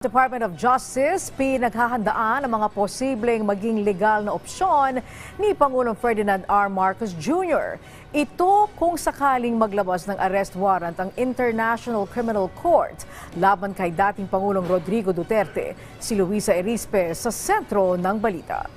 Department of Justice, pinaghahandaan ang mga posibleng maging legal na opsyon ni Pangulong Ferdinand R. Marcos Jr. Ito kung sakaling maglabas ng arrest warrant ang International Criminal Court laban kay dating Pangulong Rodrigo Duterte. Si Luisa Erispe sa sentro ng balita.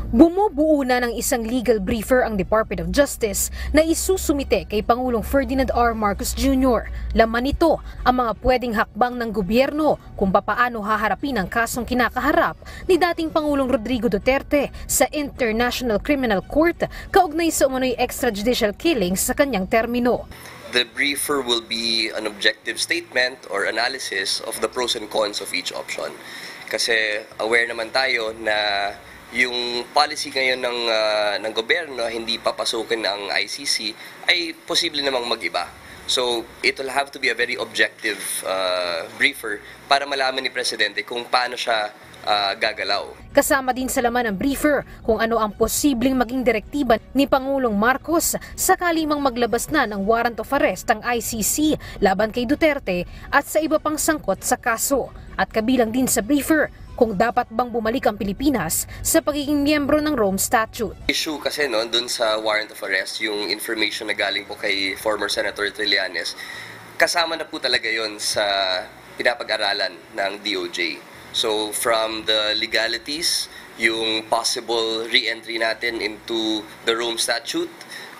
Bumubuo na ng isang legal briefer ang Department of Justice na isusumite kay Pangulong Ferdinand R. Marcos Jr. Laman nito ang mga pwedeng hakbang ng gobyerno kung papaano haharapin ang kasong kinakaharap ni dating Pangulong Rodrigo Duterte sa International Criminal Court kaugnay sa umano'y extrajudicial killings sa kanyang termino. The briefer will be an objective statement or analysis of the pros and cons of each option. Kasi aware naman tayo na yung policy ngayon ng gobyerno hindi papasukin ang ICC ay posible namang mag-iba. So it will have to be a very objective briefer para malaman ni Presidente kung paano siya gagalaw. Kasama din sa laman ng briefer kung ano ang posibleng maging direktiba ni Pangulong Marcos sakali mang maglabas na ng warrant of arrest ang ICC laban kay Duterte at sa iba pang sangkot sa kaso. At kabilang din sa briefer kung dapat bang bumalik ang Pilipinas sa pagiging miyembro ng Rome Statute. Issue kasi dun sa warrant of arrest, yung information na galing po kay former Senator Trillanes, kasama na po talaga yon sa pinapag-aralan ng DOJ. So from the legalities, yung possible re-entry natin into the Rome Statute,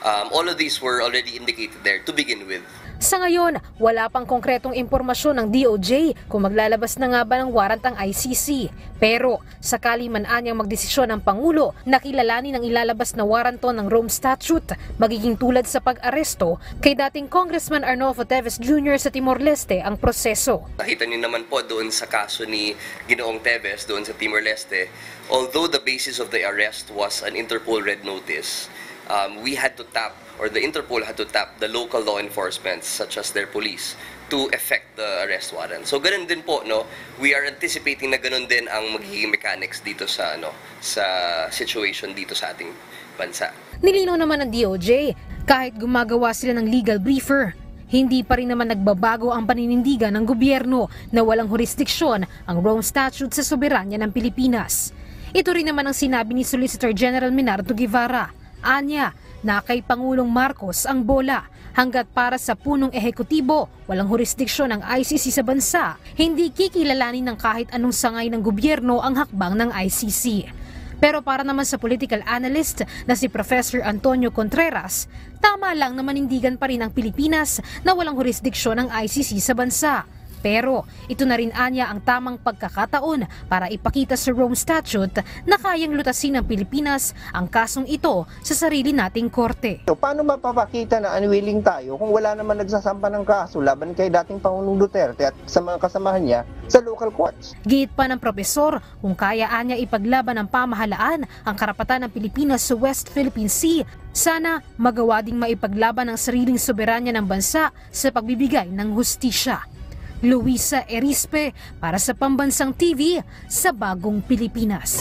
all of these were already indicated there to begin with. Sa ngayon, wala pang konkretong impormasyon ng DOJ kung maglalabas na nga ba ng warrant ang ICC. Pero sakali man anyang magdesisyon ng Pangulo na kilalanin ang ilalabas na waranto ng Rome Statute, magiging tulad sa pag-aresto kay dating Congressman Arnolfo Teves Jr. sa Timor-Leste ang proseso. Nakita niyo naman po doon sa kaso ni Ginoong Teves doon sa Timor-Leste, although the basis of the arrest was an Interpol Red Notice, we had to tap, or the Interpol had to tap the local law enforcement such as their police to effect the arrest warrant. So ganun din po, we are anticipating na ganun din ang magiging mechanics dito sa sa situation dito sa ating bansa. Nilinaw naman ng DOJ, kahit gumagawa sila ng legal briefer, hindi pa rin naman nagbabago ang paninindigan ng gobyerno na walang jurisdiksyon ang Rome Statute sa soberanya ng Pilipinas. Ito rin naman ang sinabi ni Solicitor General Minardo Guevara. Anya, na kay Pangulong Marcos ang bola hanggat para sa punong ehekutibo walang jurisdiksyon ng ICC sa bansa, hindi kikilalanin ng kahit anong sangay ng gobyerno ang hakbang ng ICC. Pero para naman sa political analyst na si Professor Antonio Contreras, tama lang na manindigan pa rin ang Pilipinas na walang jurisdiksyon ng ICC sa bansa. Pero ito na rin anya ang tamang pagkakataon para ipakita sa Rome Statute na kayang lutasin ng Pilipinas ang kasong ito sa sarili nating korte. So, paano mapapakita na unwilling tayo kung wala naman nagsasampa ng kaso laban kay dating Pangulong Duterte at sa mga kasamahan niya sa local courts? Giit pa ng propesor kung kaya anya ipaglaban ng pamahalaan ang karapatan ng Pilipinas sa West Philippine Sea, sana magawa ding maipaglaban ang sariling soberanya ng bansa sa pagbibigay ng hustisya. Luisa Erispe para sa Pambansang TV sa Bagong Pilipinas.